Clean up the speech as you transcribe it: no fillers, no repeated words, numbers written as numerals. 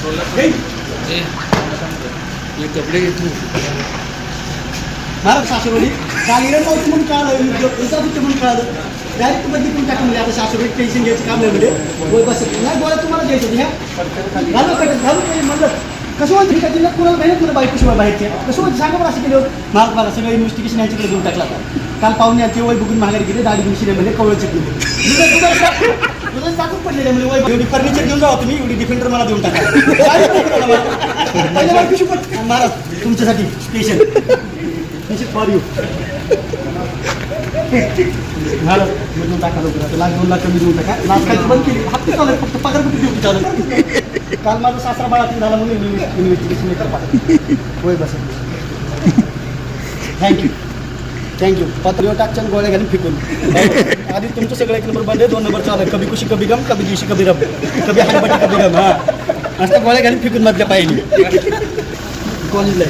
ये कपडे घेतले महाराज सासरवाडी काल इरणगावचं म्हणून कळालं विजापूरचं म्हणून कळालं डायरेक्ट बदली करून टाकून म्हणजे आता सासरवाडी टेन्शन घ्यायचं काम नाही म्हणजे गोळ बसत नाही गोळ्या तुम्हाला घ्यायचं ह्या घालू कटत घालू काही म्हणलं कसं होतं ठीक आहे तिला कुणाला नाही तुला बायको शिवाय बाहेरचे कसं होतं सांगा बरं असं केलं महाराज मला सगळं इन्व्हेस्टिगेशन यांच्याकडे देऊन टाकला आता काल पाहुणे आमचे वय बघून माघारी गेले दाढी गुंशी म्हणजे कवळ चिकली तुझं टाकून पडलेलं म्हणजे वय एवढी फर्निचर घेऊन जावा तुम्ही एवढी डिफेंडर मला देऊन टाका महाराज तुमच्यासाठी स्पेशल फॉर यू महाराज देऊन टाका लवकर आता लाख 2 लाख कमी देऊन टाका लाख काय बंद केली हप्ते चालू आहे फक्त पगार कुठे देऊ चालू काल माझा सासरा बाळातील झाला म्हणून इन्व्हेस्टिगेशन मेकर पाठवतो होय बस थँक्यू पत्र टाकच्या गोळ्या घालून फिकून आधी तुमचं सगळं 1 नंबर बंद आहे 2 नंबर चालू आहे कभी खुशी कभी गम कभी दिवशी कभी रब कभी हातबटी कभी गम हां असं गोळ्या घालून फिकून मधल्या पाहिजे कॉलेजला